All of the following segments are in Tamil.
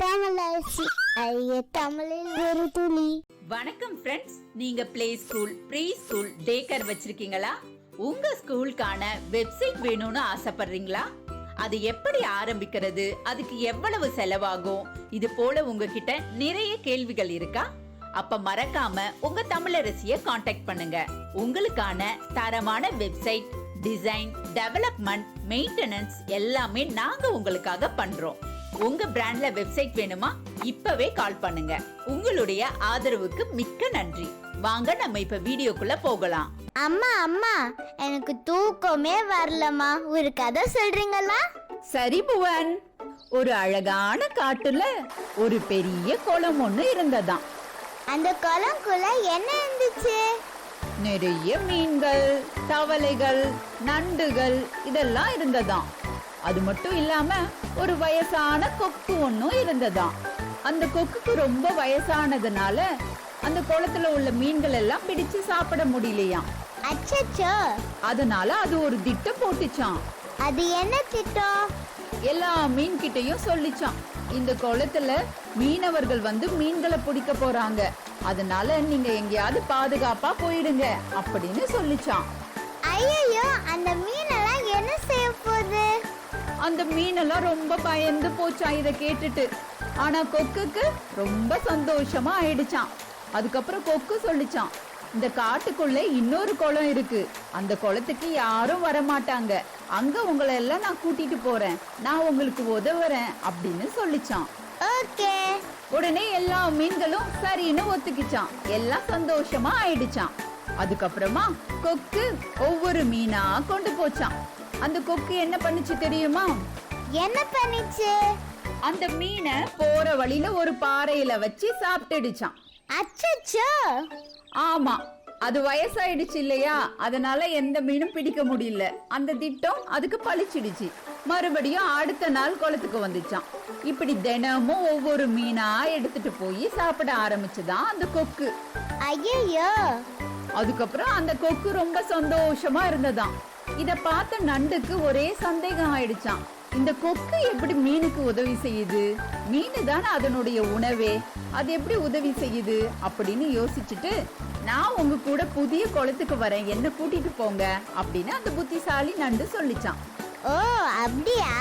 தமிழரசி ஐய தமிழில் ஒரு துளி. வணக்கம் ஃப்ரெண்ட்ஸ், நீங்க play school, pre school, day care வச்சிருக்கீங்களா? உங்க ஸ்கூலுக்கான வெப்சைட் வேணும்னு ஆசைப்படுறீங்களா? அது எப்படி ஆரம்பிக்கிறது, அதுக்கு எவ்வளவு செலவாகும், இது போல உங்ககிட்ட நிறைய கேள்விகள் இருக்கா? அப்ப மறக்காம உங்க தமிழரசிய காண்டாக்ட் பண்ணுங்க. உங்களுக்கான தரமான வெப்சைட் டிசைன், டெவலப்மெண்ட், மெயின்டெனன்ஸ் எல்லாமே நாங்க உங்களுக்காக பண்றோம். உங்க பிராண்ட்ல வெப்சைட் வேணுமா? இப்பவே கால் பண்ணுங்க. உங்களுடைய ஆதரவுக்கு மிக்க நன்றி. வாங்க நம்ம இப்ப வீடியோக்குள்ள போகலாம். அம்மா அம்மா, எனக்கு தூக்கமே வரலமா, ஒரு கதை சொல்றீங்களா? சரி புவன். ஒரு அழகான காட்டுல ஒரு பெரிய குளம் ஒண்ணு இருந்ததாம். அந்த குளம்குள்ள என்ன இருந்துச்சு? நிறைய மீன்கள், தவளைகள், நண்டுகள் இதெல்லாம் இருந்ததாம். அது மட்டும் இல்லாம ஒரு வயசான கொக்கு ஒன்னும் இருந்ததாம். அந்த கொக்குக்கு ரொம்ப வயசானதுனால அந்த குளத்துல உள்ள மீன்கள் எல்லாம் பிடிச்சு சாப்பிட முடியலையாம். அச்சச்சோ! அதனால அது ஒரு திட்டம் போட்டுச்சான். அது என்ன திட்டம்? எல்லா மீன் கிட்டையும் சொல்லிச்சான், இந்த குளத்துல மீனவர்கள் வந்து மீன்களை பிடிக்க போறாங்க, அதனால நீங்க எங்கேயாவது பாதுகாப்பா போயிடுங்க அப்படின்னு சொல்லிச்சான். ஐயோ, அந்த மீனெல்லாம் என்ன செய்ய போகுது? அந்த மீனெல்லாம் ரொம்ப பயந்து போச்சான் இத கேட்டுட்டு. ஆனா கொக்குக்கு ரொம்ப சந்தோஷமா ஆயிடுச்சான். அதுக்கப்புறம் கொக்கு சொல்லிச்சான், இந்த காட்டுக்குள்ள இன்னொரு குளம் இருக்கு, அந்த குளத்துக்கு யாரும் வரமாட்டாங்க, அங்க உங்களை எல்லாம் நான் கூட்டிட்டு போறேன், நான் உங்களுக்கு உதவுறேன் அப்படின்னு சொல்லிச்சான். ஓகே. உடனே எல்லா மீன்களும் சரின்னு ஒத்துக்கிச்சான். எல்லாம் சந்தோஷமா ஆயிடுச்சான். அதுக்கப்புறமா கொக்கு ஒவ்வொரு மீனா கொண்டு போச்சான். அந்த கொக்கு என்ன பண்ணுச்சு தெரியுமா? என்ன பண்ணிச்சு? அந்த மீனை போற வழியில ஒரு பாறையில வச்சு சாப்பிட்டுடுச்சான். அச்சச்சோ! ஆமா, அது வயசாயிடுச்சு இல்லையா, அதனால எந்த மீனும் பிடிக்க முடியல. அந்த திட்டம் அதுக்கு பழிச்சிடுச்சு. மறுபடியும் அடுத்த நாள் குளத்துக்கு வந்துச்சான். இப்படி தினமும் ஒவ்வொரு மீனா எடுத்துட்டு போய் சாப்பிட ஆரம்பிச்சுதான் அந்த கொக்கு. ஐயோ! அதுக்கப்புறம் அந்த கொக்கு ரொம்ப சந்தோஷமா இருந்ததாம். இத பார்த்த நண்டுக்கு ஒரே சந்தேகம் ஆயிடுச்சான். இந்த கொக்கு எப்படி மீனுக்கு உதவி செய்யுது? மீனு தானே அதனுடைய உணவே, அது எப்படி உதவி செய்யுது அப்படின்னு யோசிச்சுட்டு, நான் உங்க கூட புதிய குளத்துக்கு வரேன், என்ன கூட்டிட்டு போங்க அப்படின்னு அந்த புத்திசாலி நண்டு சொல்லிச்சான். ஓ, அப்படியா?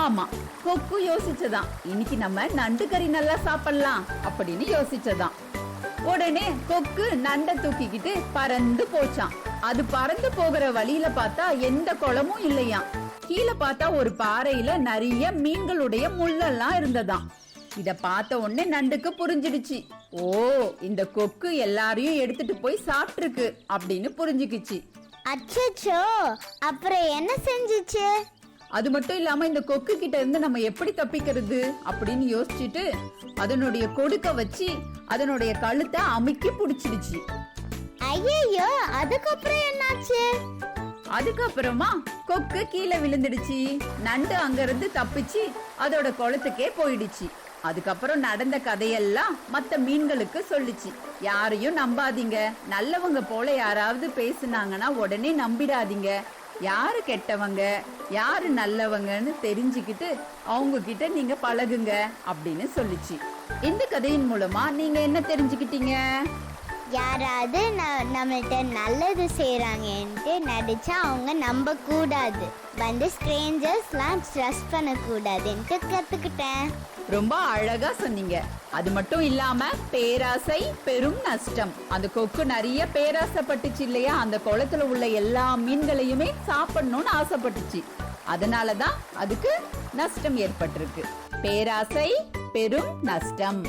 ஆமா, கொக்கு யோசிச்சதான், இன்னைக்கு நம்ம நண்டு கறி நல்லா சாப்பிடலாம் அப்படின்னு யோசிச்சதான். உடனே கொக்கு நண்டை தூக்கிக்கிட்டு பறந்து போச்சான். அது பறந்து போகிற வழியில பார்த்தா எந்த குளமும் இல்லையாம். கீழே பார்த்தா ஒரு பாறையில நிறைய மீன்களுடைய முள்ளெல்லாம் இருந்ததாம். இத பார்த்த உடனே நண்டுக்கு புரிஞ்சிடுச்சு, ஓ, இந்த கொக்கு எல்லாரையும் எடுத்துட்டு போய் சாப்பிட்டுருக்கு அப்படின்னு புரிஞ்சுக்கிச்சு. அச்சச்சோ! அப்புறம் என்ன செஞ்சுச்சு? அது மட்டும் இல்லாம இந்த கொக்கு கிட்ட இருந்து நம்ம எப்படி தப்பிக்கிறது அப்படின்னு யோசிச்சுட்டு அதனுடைய கொடுக்க வச்சு அதனுடைய கழுத்தை அமுக்கி புடிச்சிடுச்சு. ஐயோ, அதுக்கப்புறம் என்னாச்சு? அதுக்கப்புறமா கொக்கு கீழே விழுந்துடுச்சு. நண்டு அங்க இருந்து தப்பிச்சு அதோட குளத்துக்கே போயிடுச்சு. அதுக்கப்புறம் நடந்த கதையெல்லாம் மத்த மீன்களுக்கு சொல்லிச்சு. யாரையும் நம்பாதீங்க, நல்லவங்க போல யாராவது பேசுனாங்கன்னா உடனே நம்பிடாதீங்க, யாரு கெட்டவங்க யாரு நல்லவங்கன்னு தெரிஞ்சுக்கிட்டு அவங்க கிட்ட நீங்க பழகுங்க அப்படின்னு சொல்லிச்சு. இந்த கதையின் மூலமா நீங்க என்ன தெரிஞ்சுக்கிட்டீங்க? யாராவது நம்மள்ட்ட நல்லது செய்யறாங்கன்ட்டு நடிச்சா அவங்க நம்ப கூடாது, வந்து ஸ்ட்ரேஞ்சர்ஸ்லாம் ட்ரஸ்ட் பண்ண கூடாதுன்ட்டு கத்துக்கிட்டேன். ரொம்ப அழகா சொன்னீங்க. அது மட்டும் இல்லாம பேராசை பெரும் நஷ்டம். அந்த கொக்கு நிறைய பேராசைப்பட்டுச்சு இல்லையா, அந்த குளத்துல உள்ள எல்லா மீன்களையுமே சாப்பிடணும்னு ஆசைப்பட்டுச்சு. அதனாலதான் அதுக்கு நஷ்டம் ஏற்பட்டிருக்கு. பேராசை பெரும் நஷ்டம்.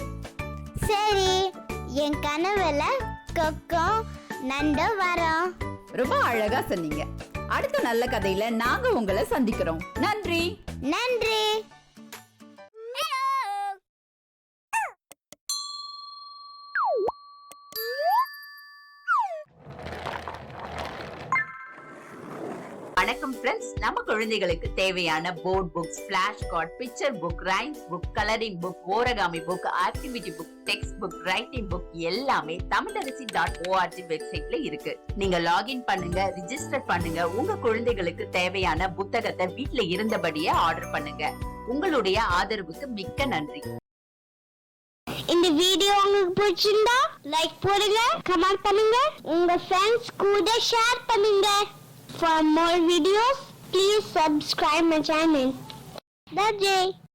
சரி, என் கனவுல கொக்கும் நண்டும் வரோம். ரொம்ப அழகா சொன்னீங்க. அடுத்த நல்ல கதையில நாங்க உங்களை சந்திக்கிறோம். நன்றி. நன்றி. வணக்கம் ஃப்ரெண்ட்ஸ், நம்ம குழந்தைகளுக்கு தேவையான board books, flash card, picture book, rhymes book, colouring book, origami book, activity book, text book, writing book எல்லாமே tamilaraசி.org வெப்சைட்ல இருக்கு. நீங்க லாகின் பண்ணுங்க, ரிஜிஸ்டர் பண்ணுங்க. உங்க குழந்தைகளுக்கு தேவையான புத்தகத்தை வீட்ல இருந்தபடியே ஆர்டர் பண்ணுங்க. உங்களுடைய ஆதரவுக்கு மிக்க நன்றி. இந்த வீடியோ உங்களுக்கு பிடிச்சிருந்தா லைக் போடுங்க, கமெண்ட் பண்ணுங்க, உங்க ஃப்ரெண்ட்ஸ் கூட ஷேர் பண்ணுங்க. For more videos, please subscribe my channel. That's it.